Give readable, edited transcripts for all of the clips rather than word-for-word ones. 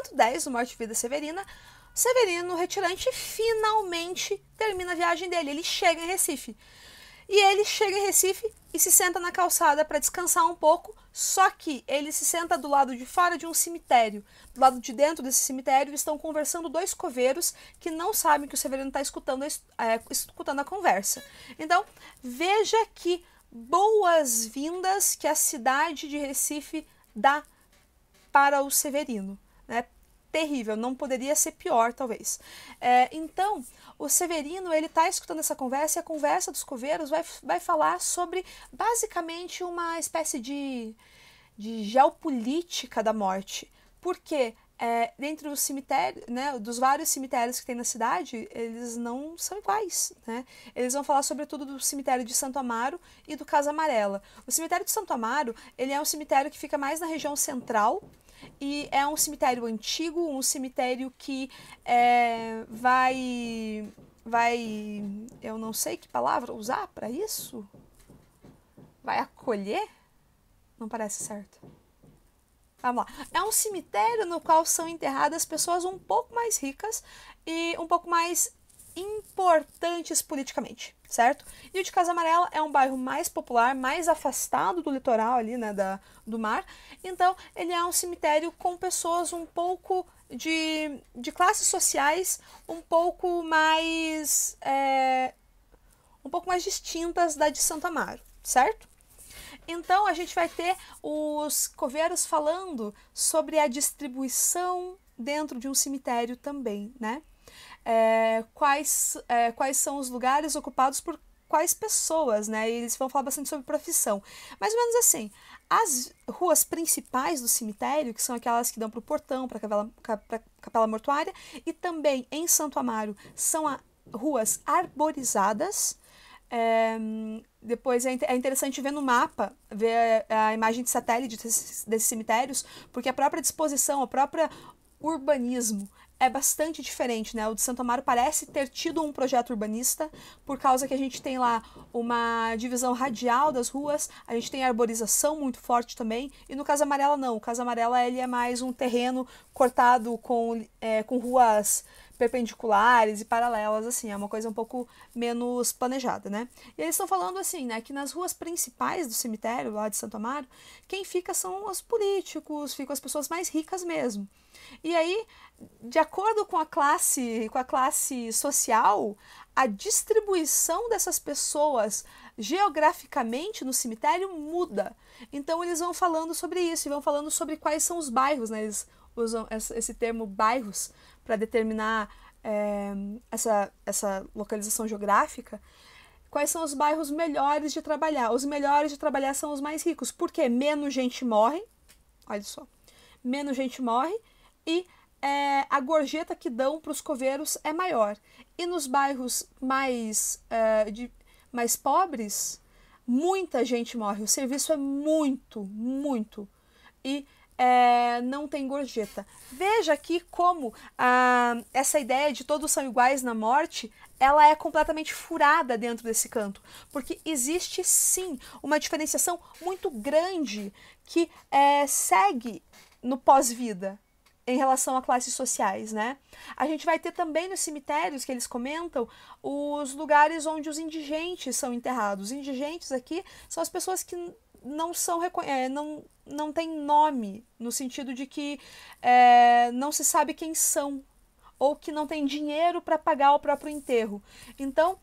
Canto 10 do Morte e Vida Severina, Severino, retirante, finalmente termina a viagem dele. Ele chega em Recife. E ele chega em Recife e se senta na calçada para descansar um pouco, só que ele se senta do lado de fora de um cemitério. Do lado de dentro desse cemitério estão conversando dois coveiros que não sabem que o Severino está escutando a conversa. Então, veja que boas-vindas que a cidade de Recife dá para o Severino, né? Terrível, não poderia ser pior, talvez. Então, o Severino, ele está escutando essa conversa, e a conversa dos coveiros vai falar sobre, basicamente, uma espécie de geopolítica da morte. Porque dentro do cemitério, né, dos vários cemitérios que tem na cidade, eles não são iguais, né? Eles vão falar sobretudo do cemitério de Santo Amaro e do Casa Amarela. O cemitério de Santo Amaro, ele é um cemitério que fica mais na região central, e é um cemitério antigo, um cemitério que eu não sei que palavra usar para isso, vai acolher? Não parece certo. Vamos lá. É um cemitério no qual são enterradas pessoas um pouco mais ricas e um pouco mais importantes politicamente, certo? E o de Casa Amarela é um bairro mais popular, mais afastado do litoral ali, né, do mar. Então, ele é um cemitério com pessoas um pouco de classes sociais um pouco mais distintas da de Santo Amaro, certo? Então, a gente vai ter os coveiros falando sobre a distribuição dentro de um cemitério também, né? Quais são os lugares ocupados por quais pessoas, né? E eles vão falar bastante sobre profissão. Mais ou menos assim, as ruas principais do cemitério, que são aquelas que dão para o portão, para a capela mortuária, e também em Santo Amaro, são ruas arborizadas. Depois é interessante ver no mapa, ver a imagem de satélite desses cemitérios, porque a própria disposição, o próprio urbanismo é bastante diferente, né? O de Santo Amaro parece ter tido um projeto urbanista, por causa que a gente tem lá uma divisão radial das ruas, a gente tem arborização muito forte também, e no Casa Amarela não. O Casa Amarela, ele é mais um terreno cortado com ruas perpendiculares e paralelas, assim, é uma coisa um pouco menos planejada, né? E eles estão falando assim, né, que nas ruas principais do cemitério, lá de Santo Amaro, quem fica são os políticos, ficam as pessoas mais ricas mesmo. E aí, de acordo com a classe social, a distribuição dessas pessoas geograficamente no cemitério muda. Então eles vão falando sobre isso, e vão falando sobre quais são os bairros, né? Eles usam esse termo bairros para determinar essa localização geográfica. Quais são os bairros melhores de trabalhar? Os melhores de trabalhar são os mais ricos, porque menos gente morre, olha só, menos gente morre, e a gorjeta que dão para os coveiros é maior. E nos bairros mais pobres, muita gente morre. O serviço é muito, e não tem gorjeta. Veja aqui como essa ideia de todos são iguais na morte, ela é completamente furada dentro desse canto, porque existe sim uma diferenciação muito grande que segue no pós-vida em relação a classes sociais, né? A gente vai ter também nos cemitérios que eles comentam os lugares onde os indigentes são enterrados. Os indigentes aqui são as pessoas que não tem nome, no sentido de que não se sabe quem são, ou que não tem dinheiro para pagar o próprio enterro. Então,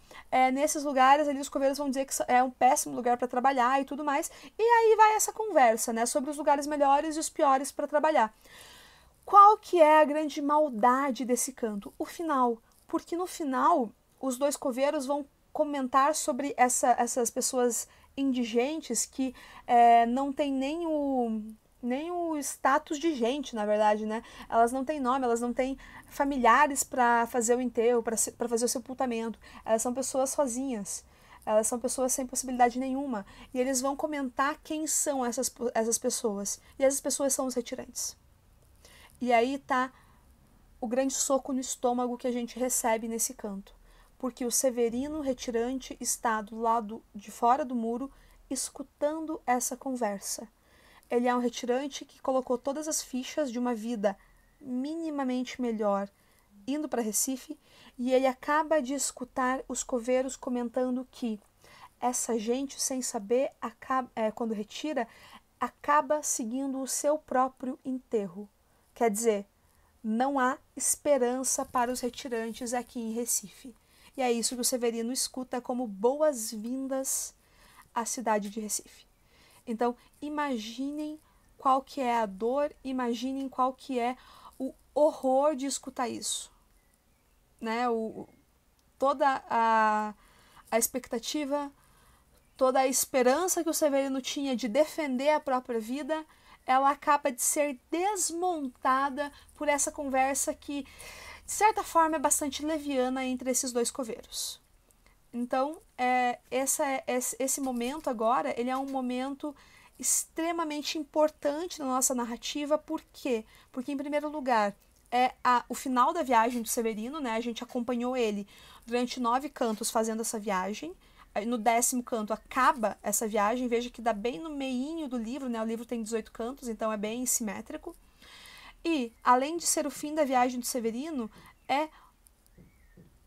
nesses lugares ali os coveiros vão dizer que é um péssimo lugar para trabalhar e tudo mais. E aí vai essa conversa, né, sobre os lugares melhores e os piores para trabalhar. Qual que é a grande maldade desse canto? O final. Porque no final, os dois coveiros vão comentar sobre essas pessoas indigentes que não tem nem o status de gente, na verdade, né? Elas não têm nome, elas não têm familiares para fazer o enterro, para fazer o sepultamento. Elas são pessoas sozinhas. Elas são pessoas sem possibilidade nenhuma. E eles vão comentar quem são essas pessoas. E essas pessoas são os retirantes. E aí tá o grande soco no estômago que a gente recebe nesse canto. Porque o Severino retirante está do lado de fora do muro escutando essa conversa. Ele é um retirante que colocou todas as fichas de uma vida minimamente melhor indo para Recife, e ele acaba de escutar os coveiros comentando que essa gente, sem saber, quando retira, acaba seguindo o seu próprio enterro. Quer dizer, não há esperança para os retirantes aqui em Recife. E é isso que o Severino escuta como boas-vindas à cidade de Recife. Então, imaginem qual que é a dor, imaginem qual que é o horror de escutar isso. Né? Toda a expectativa, toda a esperança que o Severino tinha de defender a própria vida, ela acaba de ser desmontada por essa conversa que, de certa forma, é bastante leviana entre esses dois coveiros. Então, esse momento agora, ele é um momento extremamente importante na nossa narrativa. Por quê? Porque, em primeiro lugar, é o final da viagem do Severino, né? A gente acompanhou ele durante 9 cantos fazendo essa viagem. No 10º canto acaba essa viagem, veja que dá bem no meinho do livro, né? O livro tem 18 cantos, então é bem simétrico. E, além de ser o fim da viagem do Severino, é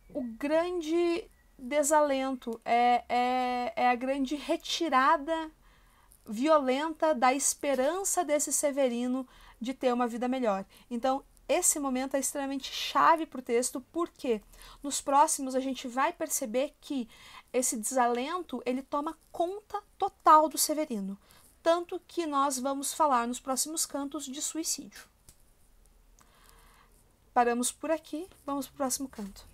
o grande desalento, é a grande retirada violenta da esperança desse Severino de ter uma vida melhor. Então, esse momento é extremamente chave para o texto, porque nos próximos a gente vai perceber que esse desalento ele toma conta total do Severino. Tanto que nós vamos falar nos próximos cantos de suicídio. Paramos por aqui, vamos para o próximo canto.